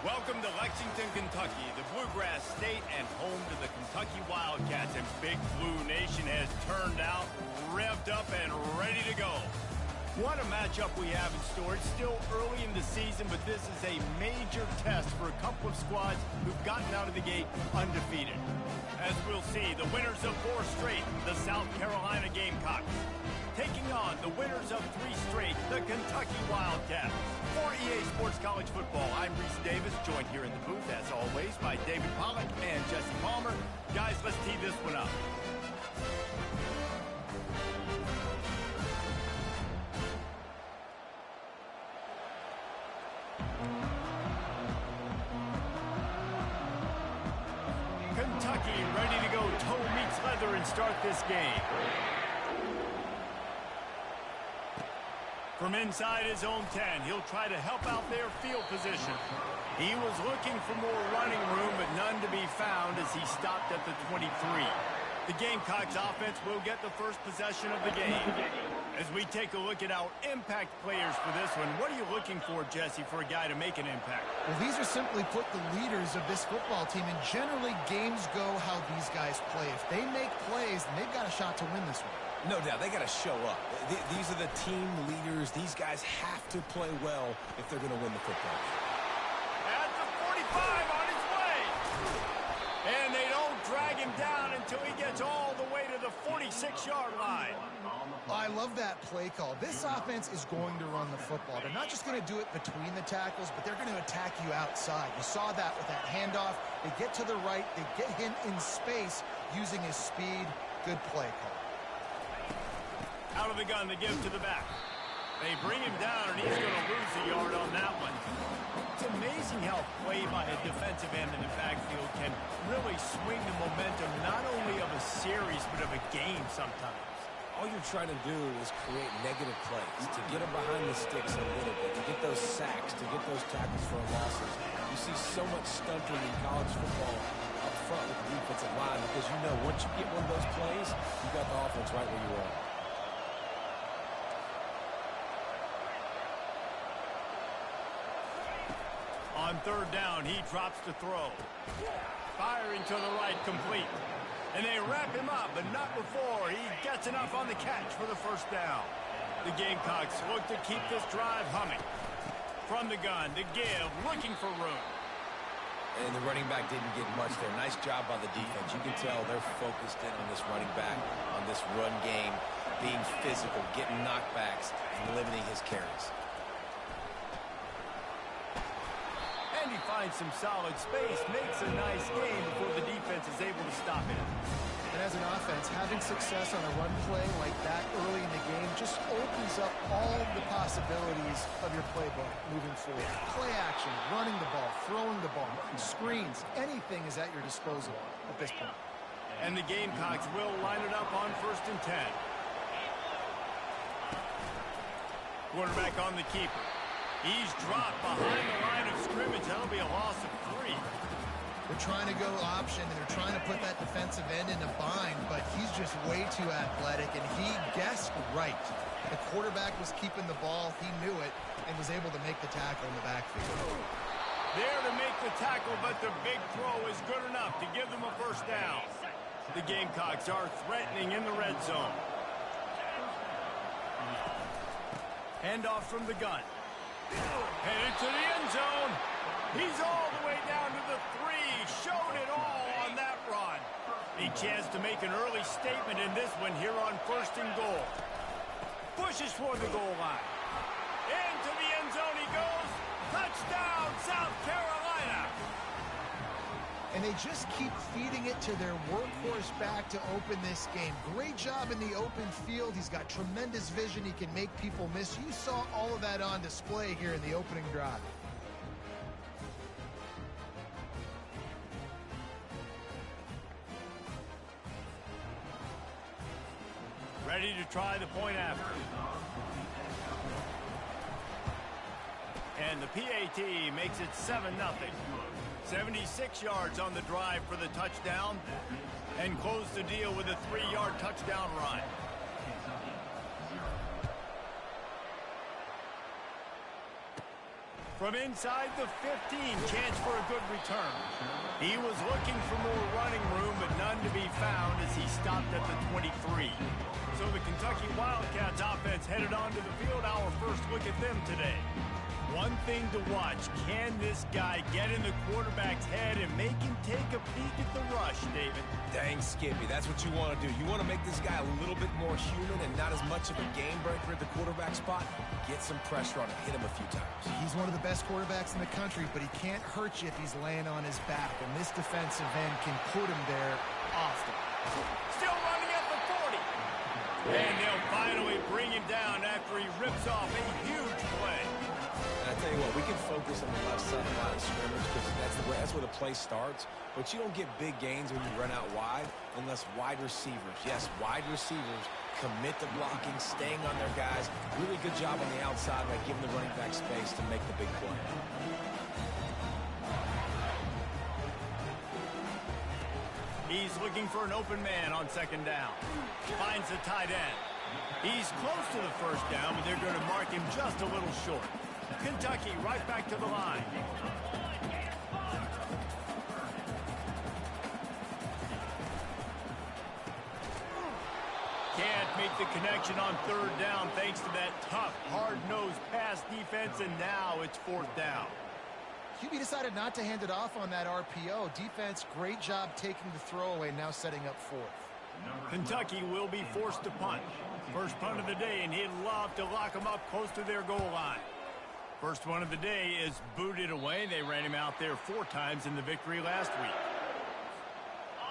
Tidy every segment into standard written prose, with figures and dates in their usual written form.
Welcome to Lexington, Kentucky, the Bluegrass State and home to the Kentucky Wildcats. And Big Blue Nation has turned out, revved up, and ready to go. What a matchup we have in store. It's still early in the season, but this is a major test for a couple of squads who've gotten out of the gate undefeated. As we'll see, the winners of 4 straight, the South Carolina Gamecocks, taking on the winners of 3 straight, the Kentucky Wildcats. For EA Sports College Football, I'm Reese Davis, joined here in the booth, as always, by David Pollack and Jesse Palmer. Guys, let's tee this one up. Kentucky ready to go toe meets leather and start this game. From inside his own 10, he'll try to help out their field position. He was looking for more running room, but none to be found as he stopped at the 23. The Gamecocks offense will get the first possession of the game. As we take a look at our impact players for this one, what are you looking for, Jesse, for a guy to make an impact? Well, these are simply put the leaders of this football team, and generally games go how these guys play. If they make plays, then they've got a shot to win this one. No doubt, they got to show up. These are the team leaders. These guys have to play well if they're going to win the football. At the 45 on his way. And they don't drag him down until he gets all the way to the 46-yard line. I love that play call. This offense is going to run the football. They're not just going to do it between the tackles, but they're going to attack you outside. You saw that with that handoff. They get to the right. They get him in space using his speed. Good play call. Out of the gun, they give to the back. They bring him down, and he's going to lose a yard on that one. It's amazing how play by a defensive end in the backfield can really swing the momentum not only of a series, but of a game sometimes. All you're trying to do is create negative plays, to get them behind the sticks a little bit, to get those sacks, to get those tackles for losses. You see so much stunting in college football up front with the defensive line because you know once you get one of those plays, you got the offense right where you are. On third down, he drops to throw. Firing to the right, complete. And they wrap him up, but not before he gets enough on the catch for the first down. The Gamecocks look to keep this drive humming. From the gun, to give, looking for room. And the running back didn't get much there. Nice job by the defense. You can tell they're focused in on this running back, on this run game, being physical, getting knockbacks, and limiting his carries. And he finds some solid space, makes a nice game before the defense is able to stop him. And as an offense, having success on a run play like that early in the game just opens up all the possibilities of your playbook moving forward. Play action, running the ball, throwing the ball, screens, anything is at your disposal at this point. And the Gamecocks will line it up on 1st and 10. Quarterback on the keeper. He's dropped behind the line of scrimmage. That'll be a loss of 3. They're trying to go option, and they're trying to put that defensive end in a bind, but he's just way too athletic, and he guessed right. The quarterback was keeping the ball. He knew it and was able to make the tackle in the backfield. There to make the tackle, but the big throw is good enough to give them a first down. The Gamecocks are threatening in the red zone. Handoff from the gun. Headed to the end zone. He's all the way down to the 3. Showed it all on that run. A chance to make an early statement in this one here on 1st and goal. Pushes for the goal line. Into the end zone he goes. Touchdown, South Carolina. And they just keep feeding it to their workhorse back to open this game. Great job in the open field. He's got tremendous vision. He can make people miss. You saw all of that on display here in the opening drive. Ready to try the point after. And the PAT makes it 7-0. 76 yards on the drive for the touchdown, and close the deal with a 3-yard touchdown run. From inside the 15, chance for a good return. He was looking for more running room, but none to be found as he stopped at the 23. So the Kentucky Wildcats offense headed onto the field. Our first look at them today. One thing to watch, can this guy get in the quarterback's head and make him take a peek at the rush, David? Dang, Skippy, that's what you want to do. You want to make this guy a little bit more human and not as much of a game breaker at the quarterback spot. Get some pressure on him, hit him a few times. He's one of the best quarterbacks in the country, but he can't hurt you if he's laying on his back, and this defensive end can put him there often. Still running at the 40. And they'll finally bring him down after he rips off a huge play. And I tell you what, we can focus on the left side of the line of scrimmage because that's where the play starts. But you don't get big gains when you run out wide unless wide receivers, yes, wide receivers, commit to blocking, staying on their guys. Really good job on the outside by giving the running back space to make the big play. He's looking for an open man on second down. Finds the tight end. He's close to the first down, but they're going to mark him just a little short. Kentucky right back to the line. Can't make the connection on third down thanks to that tough, hard-nosed pass defense, and now it's fourth down. QB decided not to hand it off on that RPO. Defense, great job taking the throwaway, now setting up fourth. Kentucky will be forced to punt. First punt of the day, and he'd love to lock them up close to their goal line. First one of the day is booted away. They ran him out there 4 times in the victory last week.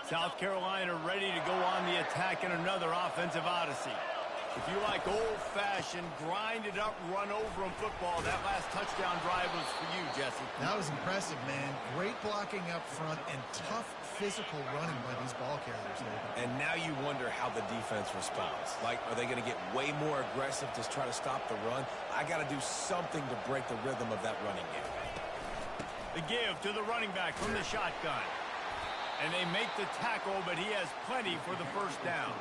South Carolina ready to go on the attack in another offensive odyssey. If you like old-fashioned, grind-it-up, run-over-'em football, that last touchdown drive was for you, Jesse. That was impressive, man. Great blocking up front and tough physical running by these ball carriers, David. And now you wonder how the defense responds. Like, are they going to get way more aggressive to try to stop the run? I got to do something to break the rhythm of that running game. The give to the running back from the shotgun. And they make the tackle, but he has plenty for the first down.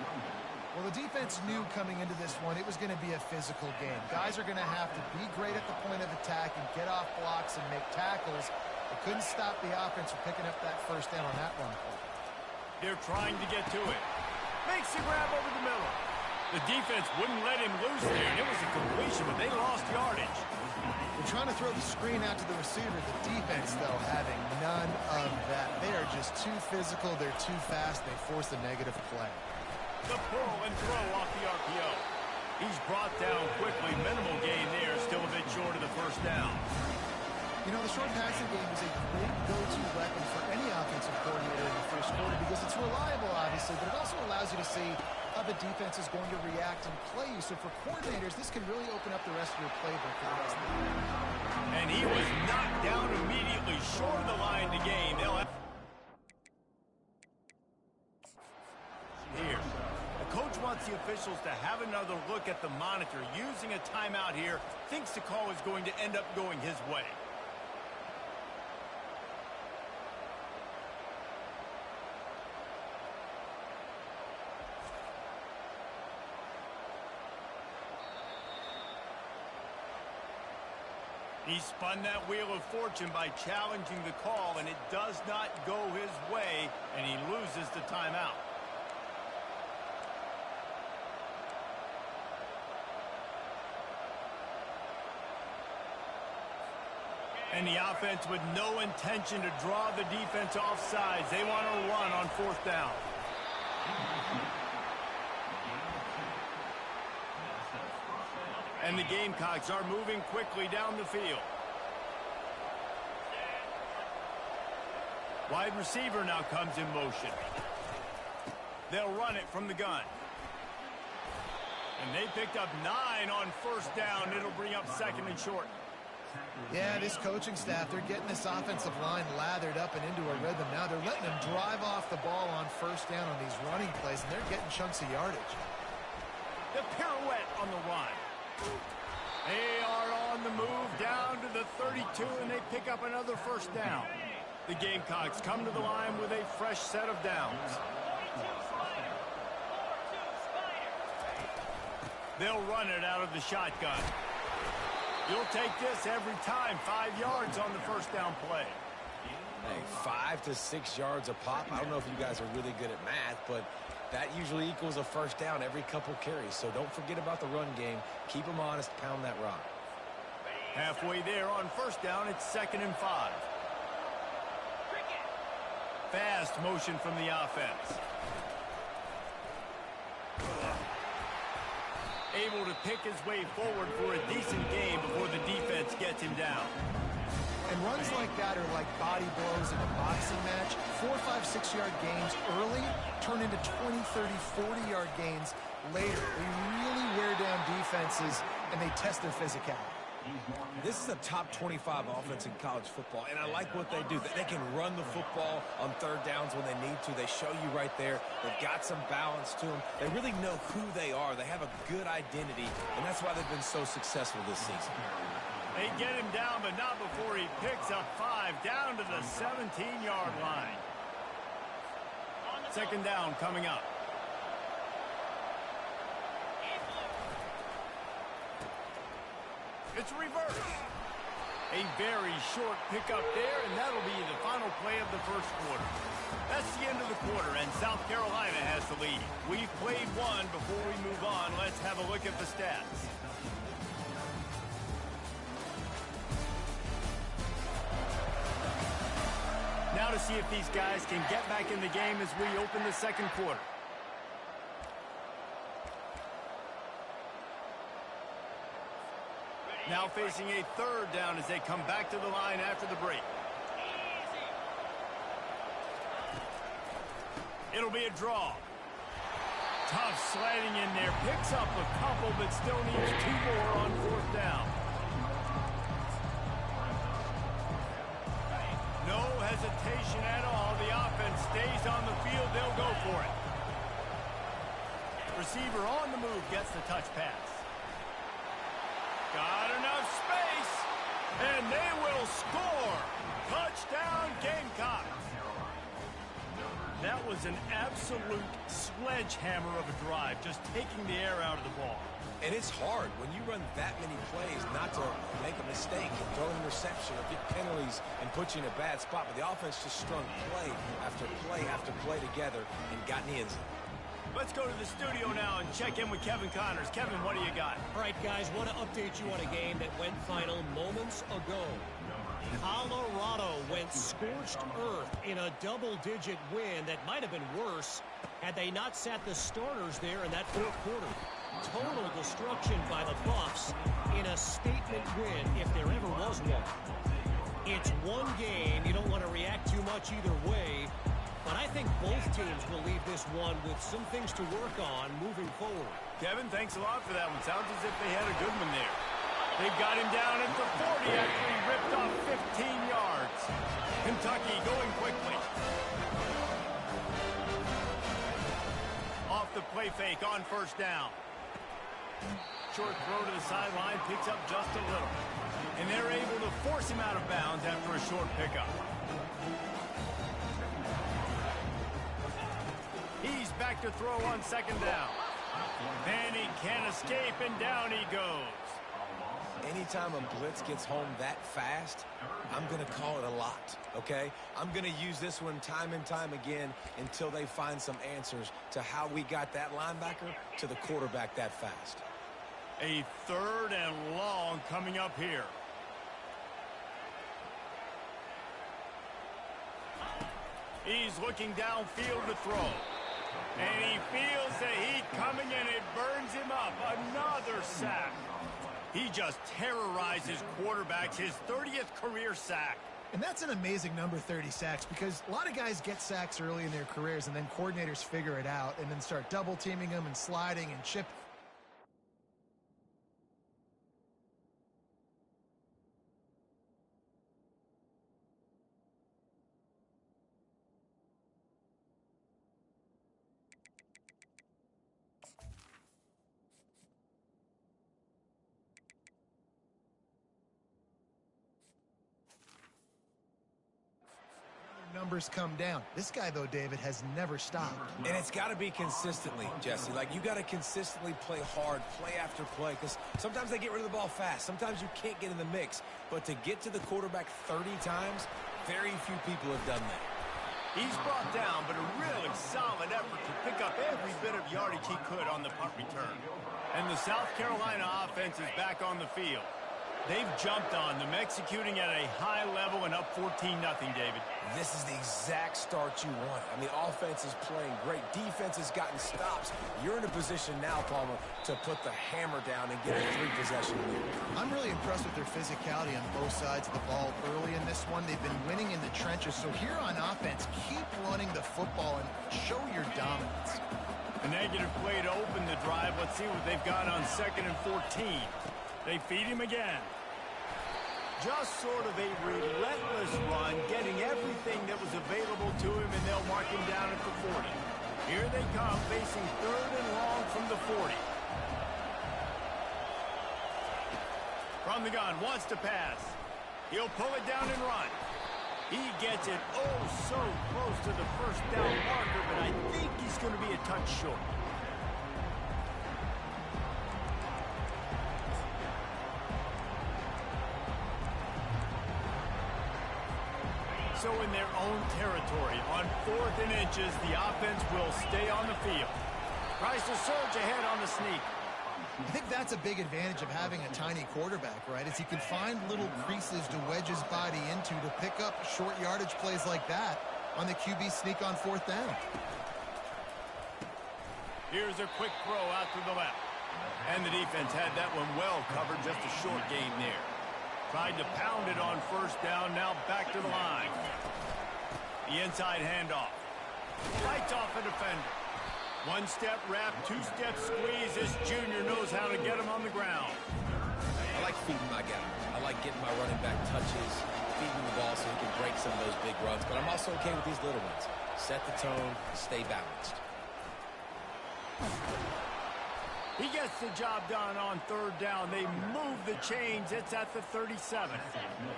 Well, the defense knew coming into this one it was going to be a physical game. Guys are going to have to be great at the point of attack and get off blocks and make tackles. They couldn't stop the offense from picking up that first down on that run play. They're trying to get to it. Makes the grab over the middle. The defense wouldn't let him loose there, and it was a completion, but they lost yardage. They're trying to throw the screen out to the receiver. The defense, though, having none of that. They are just too physical. They're too fast. They force a negative play. The pull and throw off the RPO. He's brought down quickly. Minimal gain there. Still a bit short of the first down. You know, the short passing game is a great go-to weapon for any offensive coordinator in the first quarter because it's reliable, obviously, but it also allows you to see how the defense is going to react and play you. So for coordinators, this can really open up the rest of your playbook for the rest of the game. And he was knocked down immediately short of the line to gain. They'll have here. The coach wants the officials to have another look at the monitor. Using a timeout here, thinks the call is going to end up going his way. He spun that wheel of fortune by challenging the call, and it does not go his way, and he loses the timeout. And the offense with no intention to draw the defense off sides. They want to run on fourth down. And the Gamecocks are moving quickly down the field. Wide receiver now comes in motion. They'll run it from the gun. And they picked up 9 on first down. It'll bring up second and short. Yeah, this coaching staff, they're getting this offensive line lathered up and into a rhythm. Now they're letting them drive off the ball on first down on these running plays, and they're getting chunks of yardage. The pirouette on the run. They are on the move down to the 32, and they pick up another first down. The Gamecocks come to the line with a fresh set of downs. They'll run it out of the shotgun. You'll take this every time. 5 yards on the first down play. Hey, 5 to 6 yards a pop. I don't know if you guys are really good at math, but that usually equals a first down every couple carries. So don't forget about the run game. Keep them honest. Pound that rock. Halfway there on first down, it's 2nd and 5. Fast motion from the offense. Able to pick his way forward for a decent gain before the defense gets him down. And runs like that are like body blows in a boxing match. 4, 5, 6-yard gains early turn into 20, 30, 40-yard gains later. They really wear down defenses, and they test their physicality. This is a top 25 offense in college football, and I like what they do. They can run the football on third downs when they need to. They show you right there. They've got some balance to them. They really know who they are. They have a good identity, and that's why they've been so successful this season. They get him down, but not before he picks up 5 down to the 17-yard line. 2nd down coming up. It's reverse. A very short pickup there, and that'll be the final play of the first quarter. That's the end of the quarter, and South Carolina has the lead. We've played one. Before we move on, let's have a look at the stats. Now to see if these guys can get back in the game as we open the second quarter. Now facing a 3rd down as they come back to the line after the break. It'll be a draw. Tough sliding in there. Picks up a couple, but still needs 2 more on 4th down. No hesitation at all. The offense stays on the field. They'll go for it. Receiver on the move gets the touch pass. Got enough space, and they will score. Touchdown, Gamecocks. That was an absolute sledgehammer of a drive, just taking the air out of the ball. And it's hard when you run that many plays not to make a mistake and throw an interception or get penalties and put you in a bad spot. But the offense just strung play after play after play together and got in the end zone. Let's go to the studio now and check in with Kevin Connors. Kevin, what do you got? All right, guys, want to update you on a game that went final moments ago. Colorado went scorched earth in a double-digit win that might have been worse had they not sat the starters there in that 4th quarter. Total destruction by the Buffs in a statement win, if there ever was one. It's one game. You don't want to react too much either way. But I think both teams will leave this one with some things to work on moving forward. Kevin, thanks a lot for that one. Sounds as if they had a good one there. They've got him down at the 40 after he ripped off 15 yards. Kentucky going quickly. Off the play fake on first down. Short throw to the sideline, picks up just a little. And they're able to force him out of bounds after a short pickup. He's back to throw on 2nd down. And he can't escape, and down he goes. Anytime a blitz gets home that fast, I'm going to call it a lot, okay? I'm going to use this one time and time again until they find some answers to how we got that linebacker to the quarterback that fast. A 3rd and long coming up here. He's looking downfield to throw. And he feels the heat coming, and it burns him up. Another sack. He just terrorizes quarterbacks, his 30th career sack. And that's an amazing number, 30 sacks, because a lot of guys get sacks early in their careers, and then coordinators figure it out and then start double-teaming them and sliding and chip. numbers come down. This guy, though, David, has never stopped. And it's got to be consistently, Jesse. Like, you got to consistently play hard, play after play, because sometimes they get rid of the ball fast. Sometimes you can't get in the mix. But to get to the quarterback 30 times, very few people have done that. He's brought down, but a really solid effort to pick up every bit of yardage he could on the punt return. And the South Carolina offense is back on the field. They've jumped on them, executing at a high level and up 14-0, David. This is the exact start you want. I mean, offense is playing great. Defense has gotten stops. You're in a position now, Palmer, to put the hammer down and get a 3-possession lead. I'm really impressed with their physicality on both sides of the ball early in this one. They've been winning in the trenches. So here on offense, keep running the football and show your dominance. A negative play to open the drive. Let's see what they've got on 2nd and 14. They feed him again. Just sort of a relentless run, getting everything that was available to him, and they'll mark him down at the 40. Here they come, facing 3rd and long from the 40. From the gun, wants to pass. He'll pull it down and run. He gets it oh so close to the first down marker, but I think he's going to be a touch short. So in their own territory, on 4th and inches, the offense will stay on the field. Tries to surge ahead on the sneak. I think that's a big advantage of having a tiny quarterback, right? Is he can find little creases to wedge his body into to pick up short yardage plays like that on the QB sneak on 4th down. Here's a quick throw out to the left. And the defense had that one well covered, just a short gain there. Tried to pound it on 1st down, now back to the line. The inside handoff. Fights off a defender. 1-step wrap, 2-step squeeze. This junior knows how to get him on the ground. I like feeding my guy. I like getting my running back touches, feeding the ball so he can break some of those big runs. But I'm also okay with these little ones. Set the tone, stay balanced. He gets the job done on 3rd down. They move the chains. It's at the 37.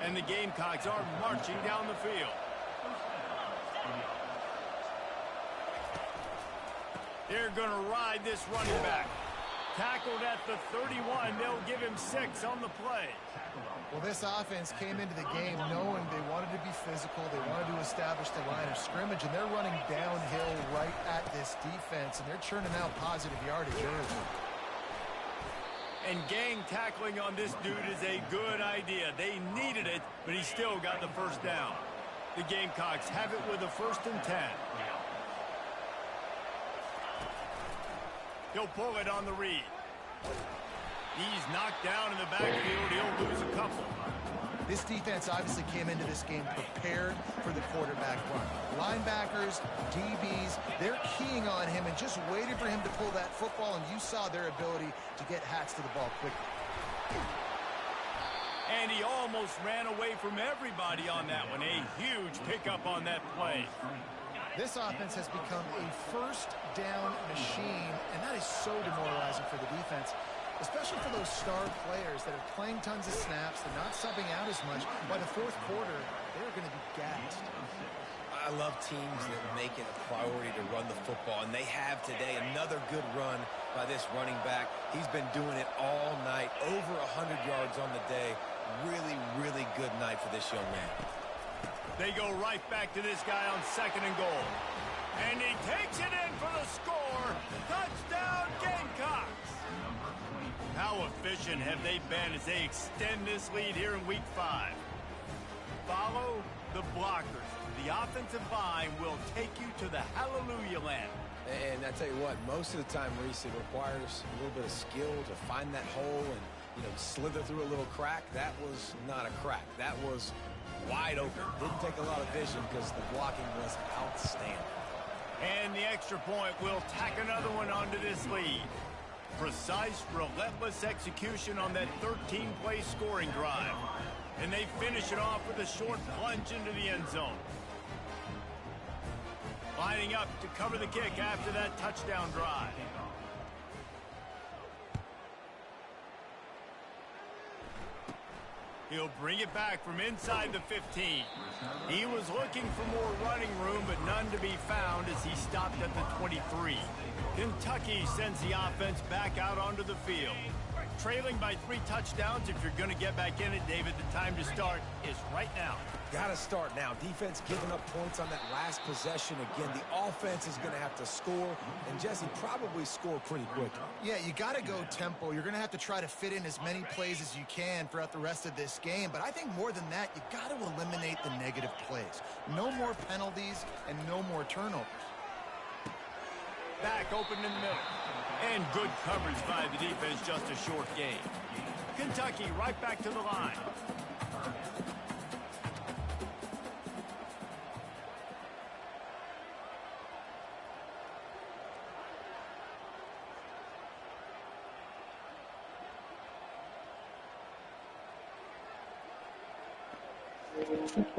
And the Gamecocks are marching down the field. They're going to ride this running back. Tackled at the 31. They'll give him 6 on the play. Well, this offense came into the game knowing they wanted to be physical. They wanted to establish the line of scrimmage, and they're running downhill right at this defense, and they're churning out positive yardage early. And gang tackling on this dude is a good idea. They needed it, but he still got the 1st down. The Gamecocks have it with a 1st and 10. He'll pull it on the read. He's knocked down in the backfield. He'll lose a couple. This defense obviously came into this game prepared for the quarterback run. Linebackers, DBs, they're keying on him and just waiting for him to pull that football, and you saw their ability to get hats to the ball quickly. And he almost ran away from everybody on that one. A huge pickup on that play. This offense has become a 1st down machine, and that is so demoralizing for the defense, especially for those star players that are playing tons of snaps. They're not subbing out as much. By the 4th quarter, they're going to be gassed. I love teams that make it a priority to run the football, and they have today another good run by this running back. He's been doing it all night, over 100 yards on the day. Really, really good night for this young man. They go right back to this guy on 2nd and goal. And he takes it in for the score. Touchdown, Gamecocks. How efficient have they been as they extend this lead here in Week 5? Follow the blockers. The offensive line will take you to the hallelujah land. And I tell you what, most of the time, Reese, it requires a little bit of skill to find that hole and, slither through a little crack. That was not a crack. That was wide open. Didn't take a lot of vision because the blocking was outstanding. And the extra point will tack another one onto this lead. Precise, relentless execution on that 13-play scoring drive. And they finish it off with a short plunge into the end zone. Lining up to cover the kick after that touchdown drive. He'll bring it back from inside the 15. He was looking for more running room, but none to be found as he stopped at the 23. Kentucky sends the offense back out onto the field. Trailing by 3 touchdowns. If you're going to get back in it, David, the time to start is right now. Got to start now. Defense giving up points on that last possession. Again, the offense is going to have to score, and Jesse probably score pretty quick. Yeah, you got to go tempo. You're going to have to try to fit in as many plays as you can throughout the rest of this game. But I think more than that, you got to eliminate the negative plays. No more penalties and no more turnovers. Back open in the middle. And good coverage by the defense, just a short gain. Kentucky right back to the line.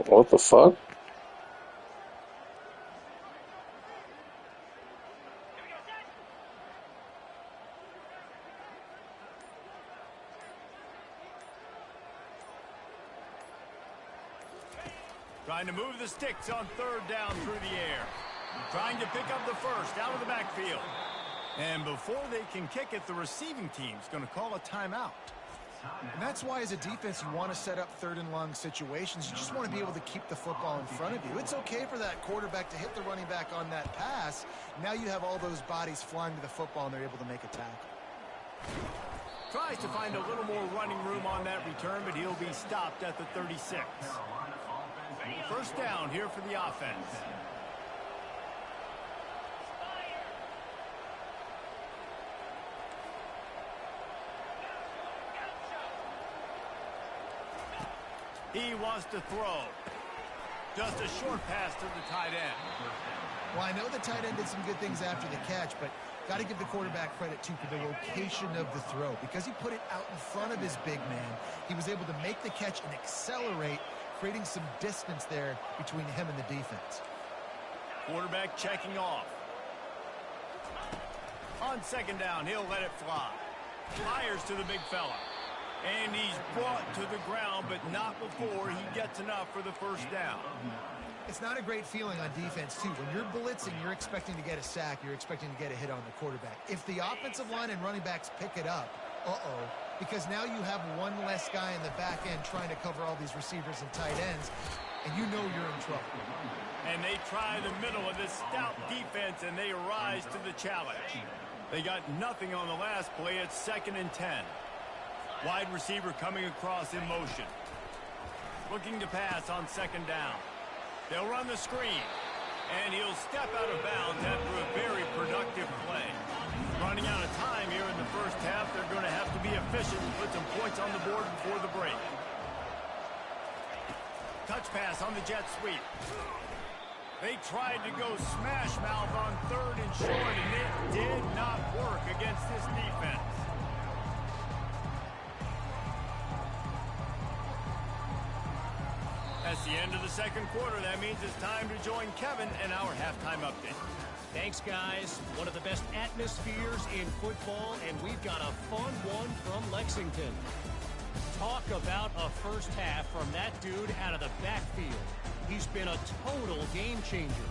What the fuck? Trying to move the sticks on 3rd down through the air. Trying to pick up the first out of the backfield. And before they can kick it, the receiving team's going to call a timeout. And that's why, as a defense, you want to set up 3rd and long situations. You just want to be able to keep the football in front of you. It's okay for that quarterback to hit the running back on that pass. Now you have all those bodies flying to the football, and they're able to make a tackle. Tries to find a little more running room on that return, but he'll be stopped at the 36. 1st down here for the offense. He wants to throw. Just a short pass to the tight end. Well, I know the tight end did some good things after the catch, but got to give the quarterback credit, too, for the location of the throw. Because he put it out in front of his big man, he was able to make the catch and accelerate, creating some distance there between him and the defense. Quarterback checking off. On 2nd down, he'll let it fly. Fires to the big fella. And he's brought to the ground, but not before he gets enough for the 1st down. It's not a great feeling on defense, too. When you're blitzing, you're expecting to get a sack. You're expecting to get a hit on the quarterback. If the offensive line and running backs pick it up, because now you have one less guy in the back end trying to cover all these receivers and tight ends, and you know you're in trouble. And they try the middle of this stout defense, and they rise to the challenge. They got nothing on the last play. It's 2nd and 10. Wide receiver coming across in motion. Looking to pass on 2nd down. They'll run the screen. And he'll step out of bounds after a very productive play. Running out of time here in the 1st half. They're going to have to be efficient and put some points on the board before the break. Touch pass on the jet sweep. They tried to go smash mouth on 3rd and short, and it did not work against this defense. That's the end of the 2nd quarter. That means it's time to join Kevin in our halftime update. Thanks, guys. One of the best atmospheres in football, and we've got a fun one from Lexington. Talk about a 1st half from that dude out of the backfield. He's been a total game changer.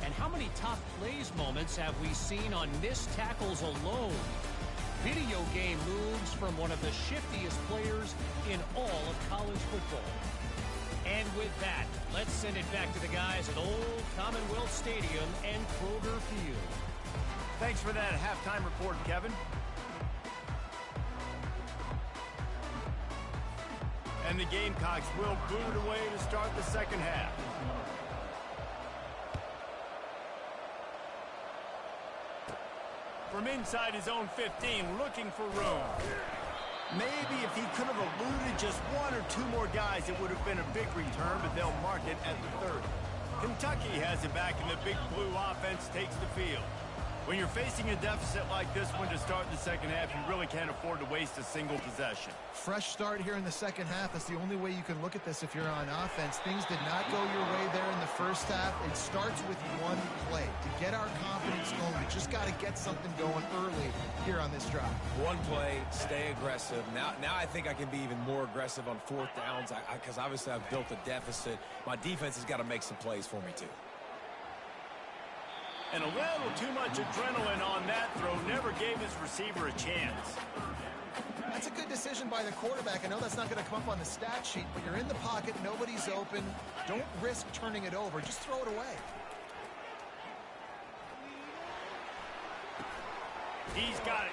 And how many top plays moments have we seen on missed tackles alone? Video game moves from one of the shiftiest players in all of college football. And with that, let's send it back to the guys at Old Commonwealth Stadium and Kroger Field. Thanks for that halftime report, Kevin. And the Gamecocks will boot away to start the 2nd half. From inside his own 15, looking for room. Maybe if he could have eluded just 1 or 2 more guys, it would have been a big return, but they'll mark it at the 30. Kentucky has it back, and the Big Blue offense takes the field. When you're facing a deficit like this one to start the second half, you really can't afford to waste a single possession. Fresh start here in the second half. That's the only way you can look at this if you're on offense. Things did not go your way there in the first half. It starts with one play. To get our confidence going, we just got to get something going early here on this drive. One play, stay aggressive. Now I think I can be even more aggressive on fourth downs because obviously I've built a deficit. My defense has got to make some plays for me too. And a little too much adrenaline on that throw never gave his receiver a chance. That's a good decision by the quarterback. I know that's not going to come up on the stat sheet, but you're in the pocket, nobody's open. Don't risk turning it over. Just throw it away. He's got it.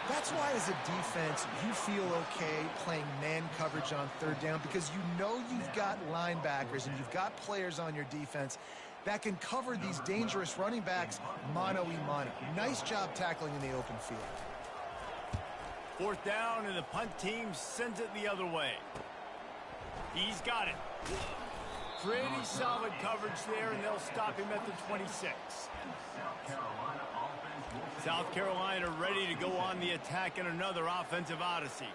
That's why, as a defense, you feel okay playing man coverage on third down because you know you've got linebackers and you've got players on your defense that can cover these dangerous running backs mano-a-mano. Nice job tackling in the open field. Fourth down, and the punt team sends it the other way. He's got it. Pretty solid coverage there, and they'll stop him at the 26. South Carolina ready to go on the attack in another offensive odyssey.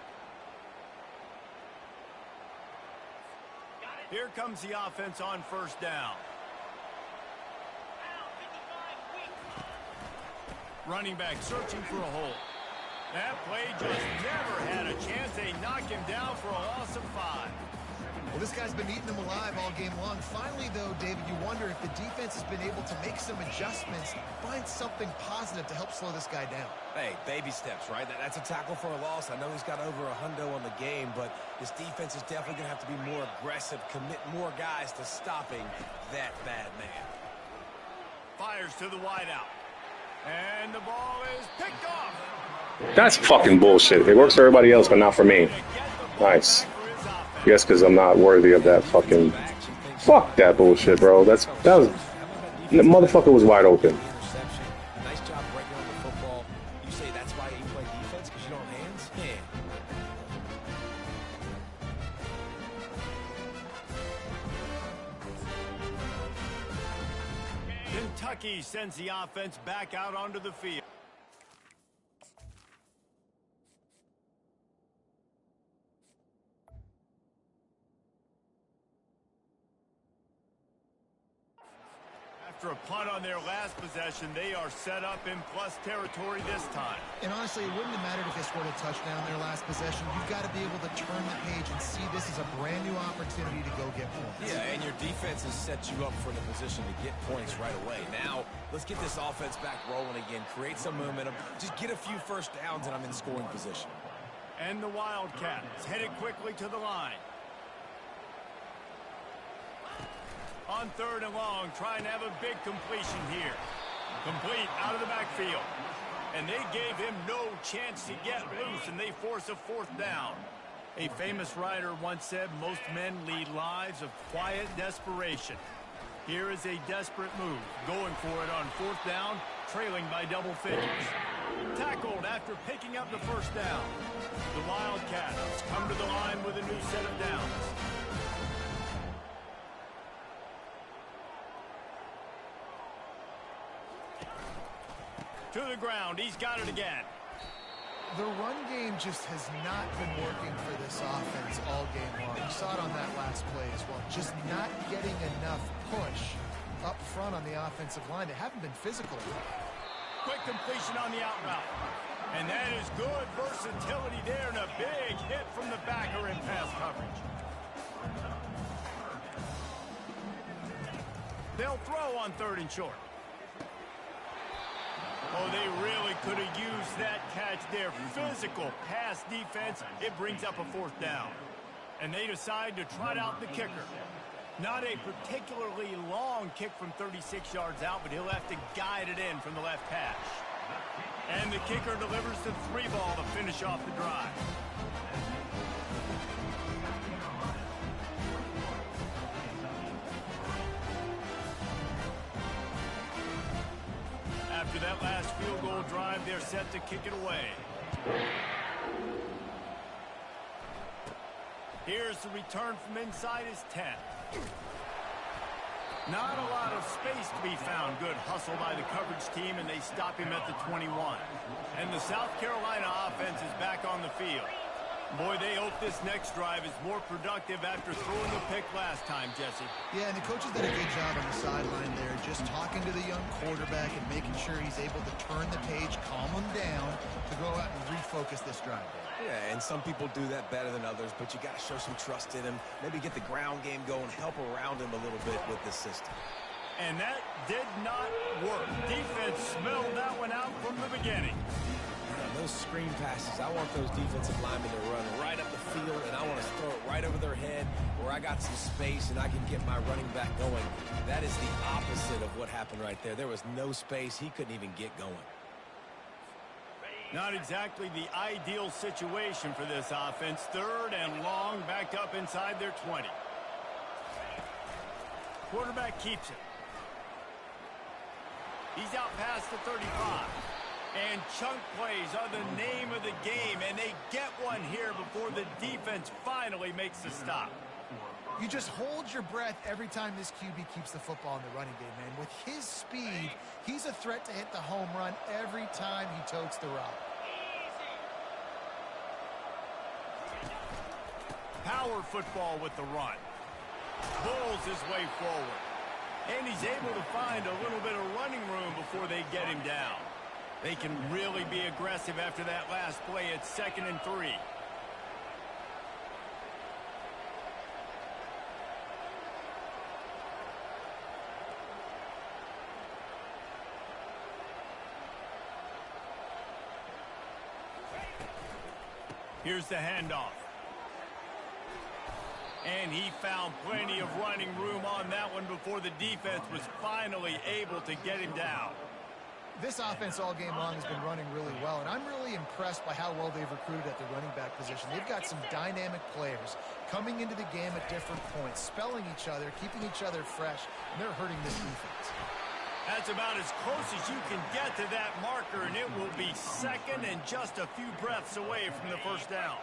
Here comes the offense on first down. Running back searching for a hole. That play just never had a chance. They knock him down for a loss of 5. Well, this guy's been eating them alive all game long. Finally, though, David, you wonder if the defense has been able to make some adjustments, find something positive to help slow this guy down. Hey, baby steps, right? That's a tackle for a loss. I know he's got over $100 on the game, but this defense is definitely going to have to be more aggressive, commit more guys to stopping that bad man. Fires to the wideout. And the ball is picked off. That's fucking bullshit. It works for everybody else, but not for me. Nice. Yes, because I'm not worthy of that fucking... Fuck that bullshit, bro. That was... The motherfucker was wide open. Nice job breaking on the football. You say that's why you play defense, because you don't have hands? Yeah. Kentucky sends the offense back out onto the field. After a punt on their last possession, they are set up in plus territory this time. And honestly, it wouldn't have mattered if they scored a touchdown their last possession. You've got to be able to turn the page and see this as a brand new opportunity to go get points. Yeah, and your defense has set you up for the position to get points right away. Now, let's get this offense back rolling again, create some momentum, just get a few first downs, and I'm in scoring position. And the Wildcats headed quickly to the line. On third and long, trying to have a big completion here. Complete out of the backfield. And they gave him no chance to get loose, and they force a fourth down. A famous writer once said, most men lead lives of quiet desperation. Here is a desperate move, going for it on fourth down, trailing by double figures. Tackled after picking up the first down. The Wildcats come to the line with a new set of downs. To the ground, he's got it again. The run game just has not been working for this offense all game long. You saw it on that last play as well. Just not getting enough push up front on the offensive line. They haven't been physical enough. Quick completion on the out route. And that is good versatility there, and a big hit from the backer in pass coverage. They'll throw on third and short. Oh, they really could have used that catch there. Physical pass defense. It brings up a fourth down. And they decide to trot out the kicker. Not a particularly long kick from 36 yards out, but he'll have to guide it in from the left hash. And the kicker delivers the 3-ball to finish off the drive. After that last field goal drive, they're set to kick it away. Here's the return from inside his 10. Not a lot of space to be found. Good hustle by the coverage team, and they stop him at the 21. And the South Carolina offense is back on the field. Boy, they hope this next drive is more productive after throwing a pick last time, Jesse. Yeah, and the coaches did a good job on the sideline there, just talking to the young quarterback and making sure he's able to turn the page, calm him down, to go out and refocus this drive. Yeah, and some people do that better than others, but you got to show some trust in him. Maybe get the ground game going, help around him a little bit with this system. And that did not work. Defense smelled that one out from the beginning. Those screen passes, I want those defensive linemen to run right up the field, and I want to throw it right over their head where I got some space and I can get my running back going. That is the opposite of what happened right there. There was no space. He couldn't even get going. Not exactly the ideal situation for this offense. 3rd and long, backed up inside their 20. Quarterback keeps it. He's out past the 35. And chunk plays are the name of the game, and they get one here before the defense finally makes the stop. You just hold your breath every time this QB keeps the football in the running game, man. With his speed, he's a threat to hit the home run every time he totes the rock. Power football with the run. Bulls his way forward. And he's able to find a little bit of running room before they get him down. They can really be aggressive after that last play. It's 2nd and 3. Here's the handoff. And he found plenty of running room on that one before the defense was finally able to get him down. This offense all game long has been running really well, and I'm really impressed by how well they've recruited at the running back position. They've got some dynamic players coming into the game at different points, spelling each other, keeping each other fresh, and they're hurting this defense. That's about as close as you can get to that marker, and it will be 2nd and just a few breaths away from the 1st down.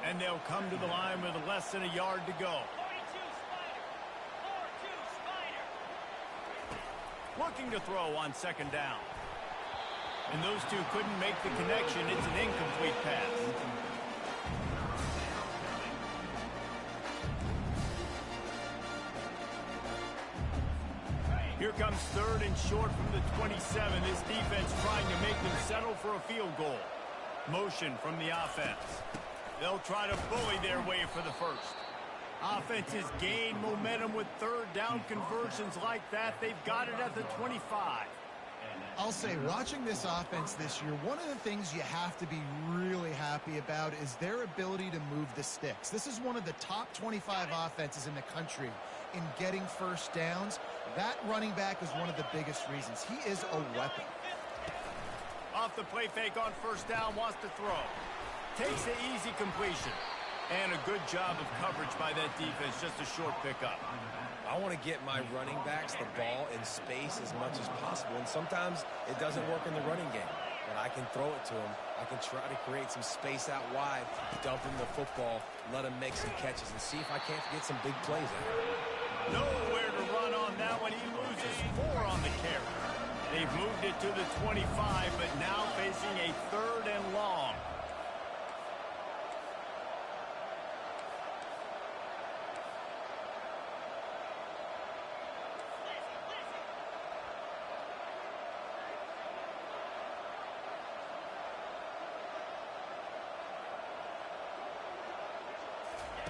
And they'll come to the line with less than a yard to go. Looking to throw on 2nd down. And those two couldn't make the connection. It's an incomplete pass. Here comes 3rd and short from the 27. This defense trying to make them settle for a field goal. Motion from the offense. They'll try to bully their way for the 1st. Offenses gain momentum with 3rd down conversions like that. They've got it at the 25. I'll say, watching this offense this year, one of the things you have to be really happy about is their ability to move the sticks. This is one of the top 25 offenses in the country in getting 1st downs. That running back is one of the biggest reasons. He is a weapon. Off the play fake on 1st down, wants to throw. Takes the easy completion. And a good job of coverage by that defense, just a short pickup. I want to get my running backs the ball in space as much as possible, and sometimes it doesn't work in the running game. But I can throw it to them. I can try to create some space out wide, dump him the football, let him make some catches, and see if I can't get some big plays out of him. Nowhere to run on that one. He loses 4 on the carry. They've moved it to the 25, but now facing a 3rd and long.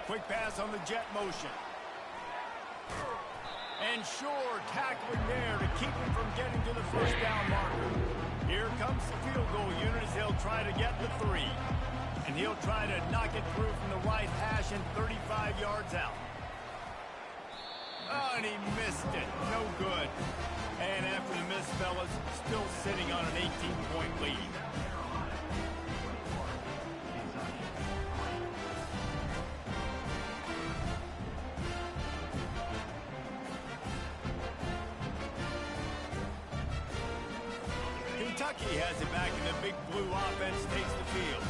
Quick pass on the jet motion. And Shore tackling there to keep him from getting to the 1st down marker. Here comes the field goal unit as they'll try to get the 3. And he'll try to knock it through from the right hash and 35 yards out. Oh, and he missed it. No good. And after the miss, fellas, still sitting on an 18-point lead. Kentucky has it back, and the Big Blue offense takes the field.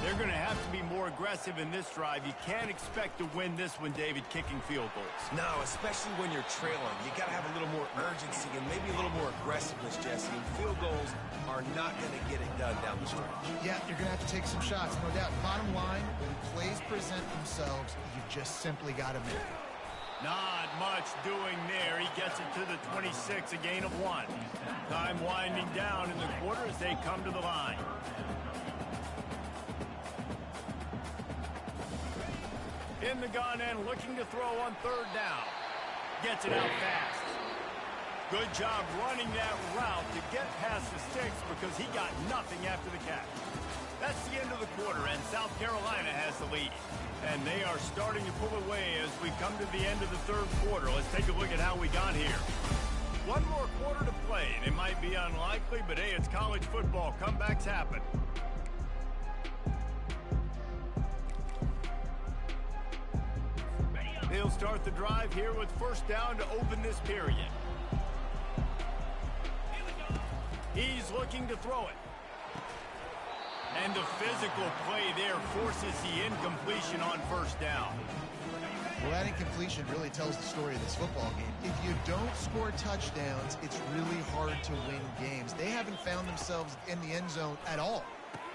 They're going to have to be more more aggressive in this drive. You can't expect to win this one, David, kicking field goals. No, especially when you're trailing. You got to have a little more urgency and maybe a little more aggressiveness, Jesse. And field goals are not going to get it done down the stretch. Yeah, you're going to have to take some shots, no doubt. Bottom line, when plays present themselves, you just simply got to make it. Not much doing there. He gets it to the 26, a gain of 1. Time winding down in the quarter as they come to the line. In the gun and looking to throw on 3rd down. Gets it out fast. Good job running that route to get past the sticks because he got nothing after the catch. That's the end of the quarter, and South Carolina has the lead. And they are starting to pull away as we come to the end of the 3rd quarter. Let's take a look at how we got here. One more quarter to play. It might be unlikely, but hey, it's college football. Comebacks happen. They'll start the drive here with 1st down to open this period. He's looking to throw it. And the physical play there forces the incompletion on 1st down. Well, that incompletion really tells the story of this football game. If you don't score touchdowns, it's really hard to win games. They haven't found themselves in the end zone at all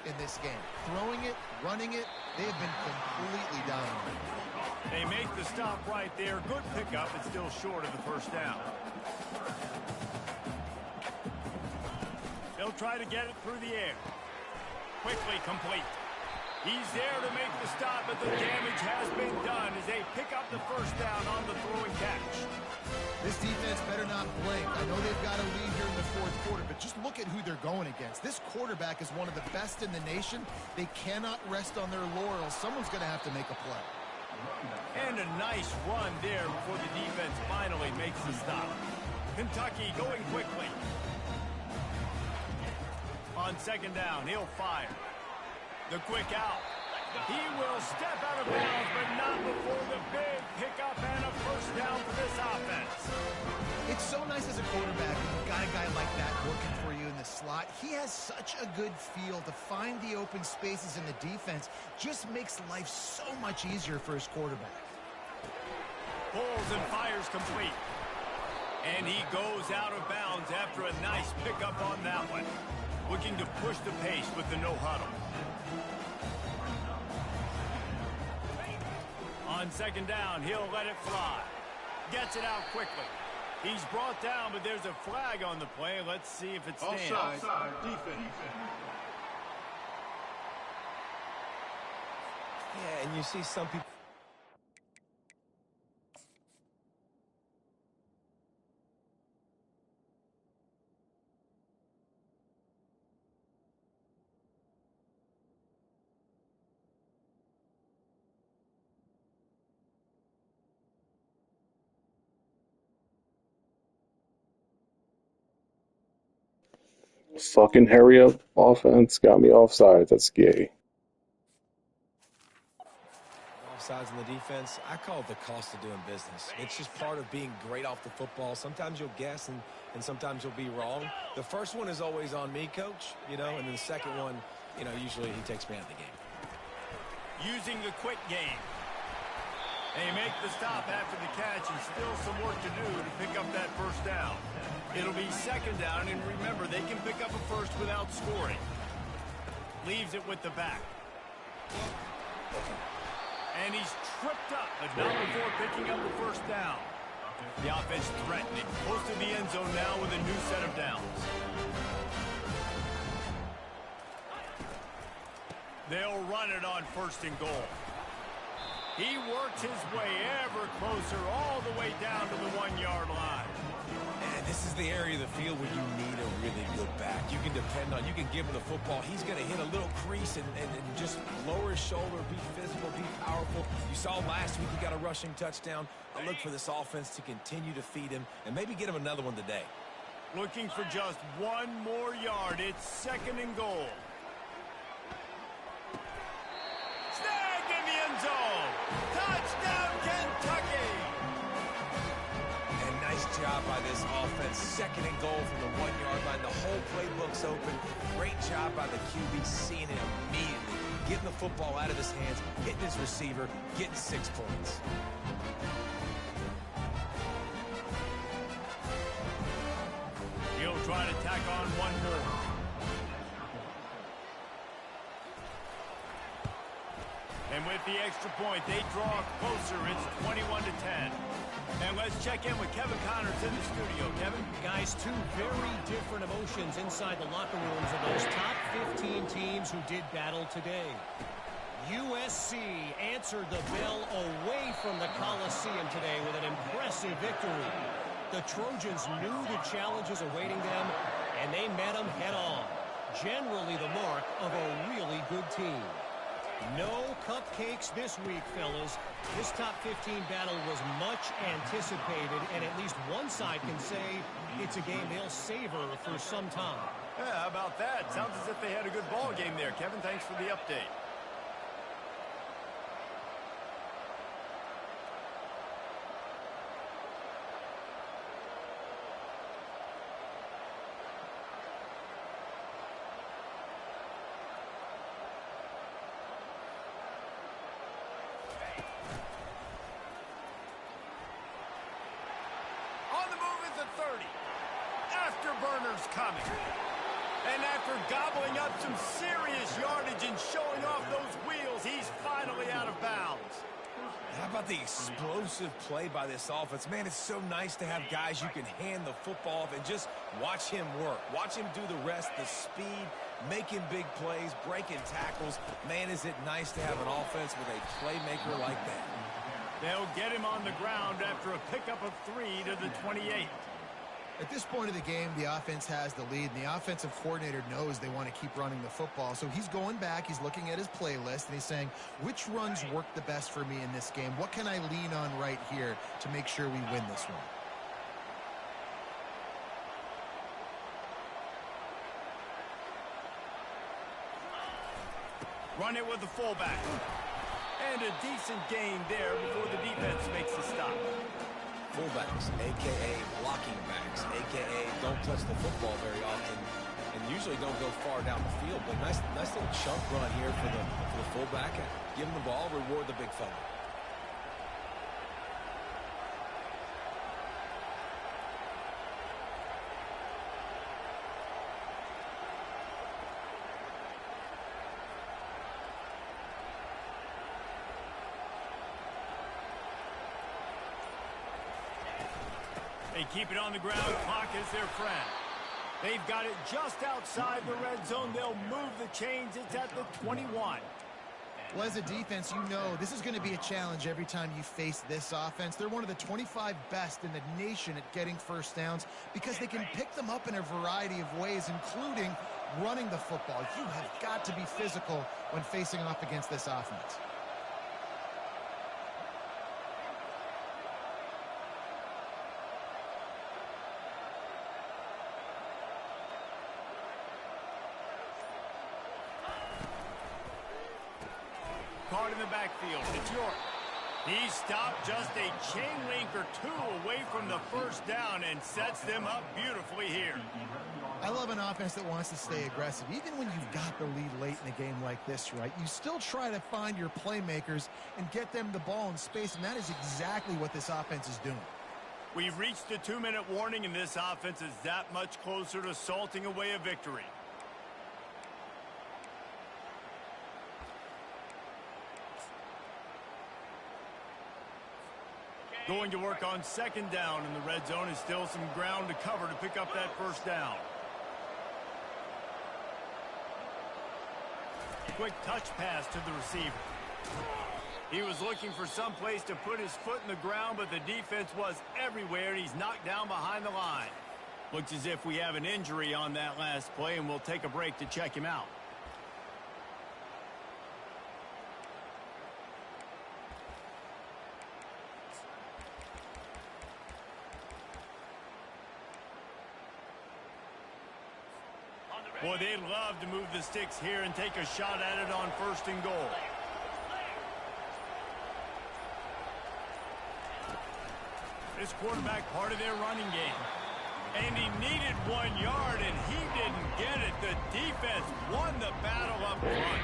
in this game. Throwing it, running it, they have been completely dominant. They make the stop right there. Good pickup, but still short of the 1st down. They'll try to get it through the air. Quickly complete. He's there to make the stop, but the damage has been done as they pick up the 1st down on the throwing catch. This defense better not blink. I know they've got a lead here in the 4th quarter, but just look at who they're going against. This quarterback is one of the best in the nation. They cannot rest on their laurels. Someone's going to have to make a play. And a nice run there before the defense finally makes the stop. Kentucky going quickly. On 2nd down, he'll fire. The quick out. He will step out of bounds, but not before the big pickup and a 1st down for this offense. It's so nice as a quarterback when you've got a guy like that working for you in the slot. He has such a good feel to find the open spaces in the defense. Just makes life so much easier for his quarterback. Pulls and fires complete. And he goes out of bounds after a nice pickup on that one. Looking to push the pace with the no huddle. On 2nd down, he'll let it fly. Gets it out quickly. He's brought down, but there's a flag on the play. Let's see if it stands. Offside, defense. Yeah, and you see some people. Fucking hurry up offense got me offside. That's gay. Offsides in the defense, I call it the cost of doing business. It's just part of being great off the football. Sometimes you'll guess and sometimes you'll be wrong. The first one is always on me, coach, and then the second one, usually he takes me out of the game. Using the quick game. They make the stop after the catch and still some work to do to pick up that 1st down. It'll be 2nd down, and remember, they can pick up a 1st without scoring. Leaves it with the back. And he's tripped up, but not before picking up the 1st down. The offense threatening. Close to the end zone now with a new set of downs. They'll run it on 1st and goal. He works his way ever closer all the way down to the 1-yard line. And this is the area of the field where you need a really good back. You can depend on, you can give him the football. He's going to hit a little crease and just lower his shoulder, be physical, be powerful. You saw last week he got a rushing touchdown. I look for this offense to continue to feed him and maybe get him another one today. Looking for just 1 more yard. It's 2nd and goal. Snagged in the end zone. Touchdown, Kentucky. And nice job by this offense. 2nd and goal from the 1-yard line. The whole playbook's open. Great job by the QB seeing it immediately. Get getting the football out of his hands, hitting his receiver, getting 6 points. He'll try to tack on one more. And with the extra point, they draw closer. It's 21-10. And let's check in with Kevin Connors in the studio. Kevin? Guys, two very different emotions inside the locker rooms of those top 15 teams who did battle today. USC answered the bell away from the Coliseum today with an impressive victory. The Trojans knew the challenges awaiting them, and they met them head-on. Generally the mark of a really good team. No cupcakes this week, fellas. This top 15 battle was much anticipated, and at least one side can say it's a game they'll savor for some time. Yeah, how about that? Sounds as if they had a good ball game there. Kevin, thanks for the update. Afterburners coming. And after gobbling up some serious yardage and showing off those wheels, he's finally out of bounds. How about the explosive play by this offense? Man, it's so nice to have guys you can hand the football off and just watch him work. Watch him do the rest, the speed, making big plays, breaking tackles. Man, is it nice to have an offense with a playmaker like that. They'll get him on the ground after a pickup of 3 to the 28. At this point of the game, the offense has the lead, and the offensive coordinator knows they want to keep running the football. So he's going back, he's looking at his playlist, and he's saying, which runs work the best for me in this game? What can I lean on right here to make sure we win this one? Run it with the fullback. And a decent gain there before the defense makes the stop. Fullbacks, a.k.a. blocking backs, a.k.a. don't touch the football very often and usually don't go far down the field. But nice little chunk run here for the fullback. Give him the ball, reward the big fella. They keep it on the ground. Clock is their friend. They've got it just outside the red zone. They'll move the chains. It's at the 21. Well, as a defense, you know this is going to be a challenge every time you face this offense. They're one of the 25 best in the nation at getting first downs because they can pick them up in a variety of ways, including running the football. You have got to be physical when facing off against this offense. Caught in the backfield. It's York. He stopped just a chain link or two away from the first down and sets them up beautifully here. I love an offense that wants to stay aggressive. Even when you've got the lead late in a game like this, right, you still try to find your playmakers and get them the ball in space, and that is exactly what this offense is doing. We've reached the 2-minute warning, and this offense is that much closer to salting away a victory. Going to work on second down in the red zone. Is still some ground to cover to pick up that first down. Quick touch pass to the receiver. He was looking for some place to put his foot in the ground, but the defense was everywhere, and he's knocked down behind the line. Looks as if we have an injury on that last play, and we'll take a break to check him out. Boy, they'd love to move the sticks here and take a shot at it on 1st and goal. This quarterback part of their running game. And he needed 1 yard, and he didn't get it. The defense won the battle up front.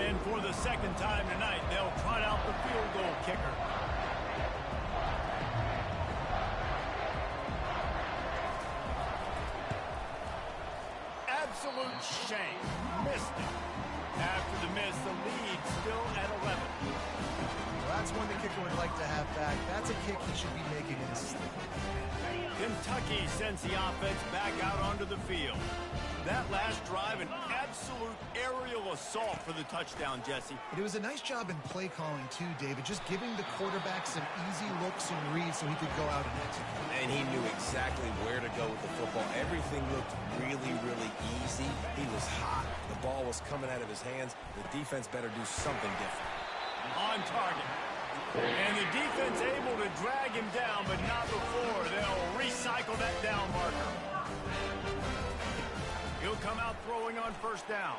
And for the second time tonight, they'll trot out the field goal kicker. Absolute shank. Missed it. After the miss, the lead still at 11. Well, that's one the kicker would like to have back. That's a kick he should be making in his sleep. Kentucky sends the offense back out onto the field. That last drive, an absolute aerial assault for the touchdown, Jesse. And it was a nice job in play calling, too, David, just giving the quarterback some easy looks and reads so he could go out and execute. And he knew exactly where to go with the football. Everything looked really, really easy. He was hot. The ball was coming out of his hands. The defense better do something different. On target. And the defense able to drag him down, but not before they'll recycle that down marker. He'll come out throwing on first down.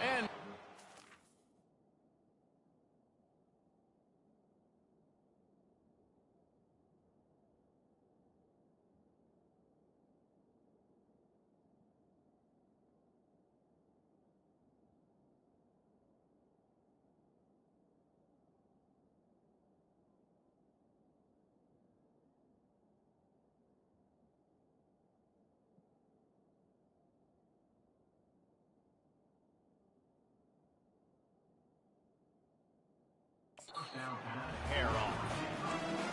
And hair off.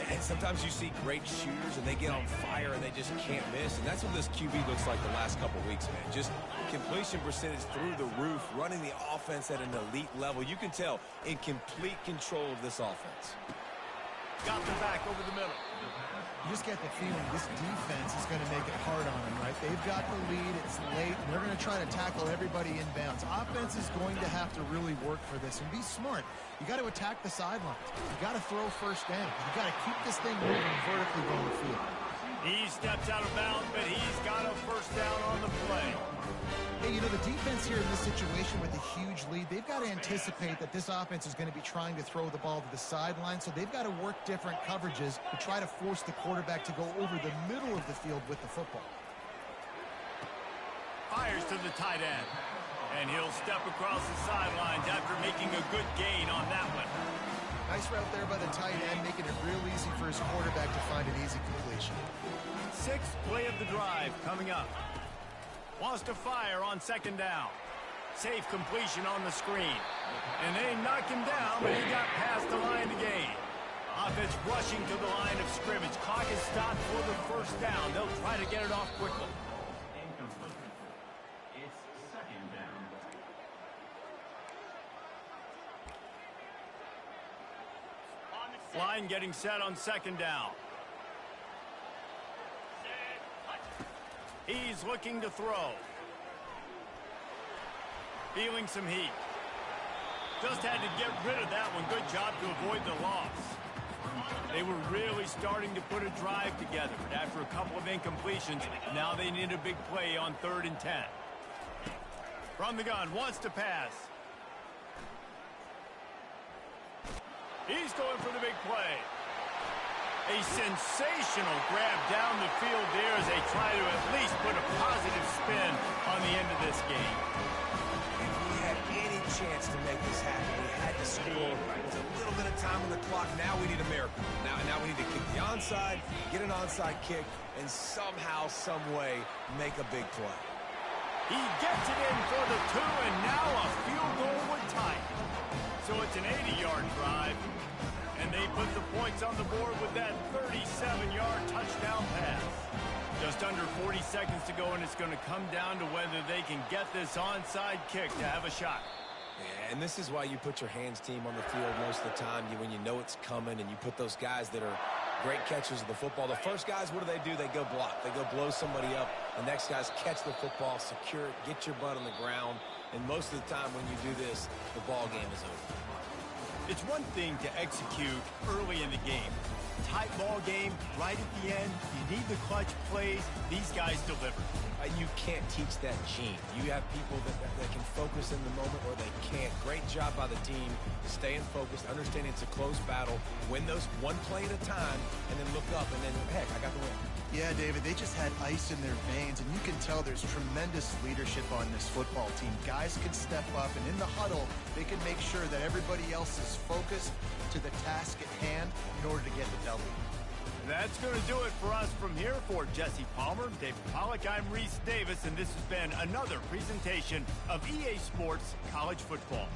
And sometimes you see great shooters and they get on fire and they just can't miss. And that's what this QB looks like the last couple weeks, man. Just completion percentage through the roof, running the offense at an elite level. You can tell in complete control of this offense. Got the back over the middle. You just get the feeling this defense is going to make it hard on them, right? They've got the lead. It's late. And they're going to try to tackle everybody inbounds. Offense is going to have to really work for this and be smart. You got to attack the sidelines. You got to throw first down. You got to keep this thing moving vertically down the field. He steps out of bounds, but he's got a first down on the play. Hey, you know, the defense here in this situation with a huge lead, they've got to anticipate that this offense is going to be trying to throw the ball to the sideline, so they've got to work different coverages to try to force the quarterback to go over the middle of the field with the football. Fires to the tight end. And he'll step across the sidelines after making a good gain on that one. Nice route there by the tight end, making it real easy for his quarterback to find an easy completion. Sixth play of the drive coming up. Wants to fire on second down. Safe completion on the screen. And they knock him down, but he got past the line to gain. Offense rushing to the line of scrimmage. Clock is stopped for the first down. They'll try to get it off quickly. It's second down. Line getting set on second down. He's looking to throw. Feeling some heat. Just had to get rid of that one. Good job to avoid the loss. They were really starting to put a drive together. But after a couple of incompletions, now they need a big play on 3rd and 10. From the gun, wants to pass. He's going for the big play. A sensational grab down the field there as they try to at least put a positive spin on the end of this game. If we had any chance to make this happen, we had to score. There's a little bit of time on the clock. Now we need a miracle. Now we need to kick the onside, get an onside kick, and somehow, some way, make a big play. He gets it in for the 2, and now a field goal would tie it. So it's an 80-yard drive. And they put the points on the board with that 37-yard touchdown pass. Just under 40 seconds to go, and it's going to come down to whether they can get this onside kick to have a shot. Yeah, and this is why you put your hands team on the field most of the time. When you know it's coming, and you put those guys that are great catchers of the football. The first guys, what do? They go block. They go blow somebody up. The next guys catch the football, secure it, get your butt on the ground. And most of the time when you do this, the ball game is over. It's one thing to execute early in the game. Tight ball game, right at the end. You need the clutch plays. These guys deliver. You can't teach that gene. You have people that can focus in the moment or they can't. Great job by the team, staying focused, understanding it's a close battle, win those one play at a time, and then look up, and then, heck, I got the win. Yeah, David, they just had ice in their veins, and you can tell there's tremendous leadership on this football team. Guys can step up, and in the huddle, they can make sure that everybody else is focused to the task at hand in order to get the W. That's going to do it for us from here. For Jesse Palmer, David Pollack, I'm Reese Davis, and this has been another presentation of EA Sports College Football.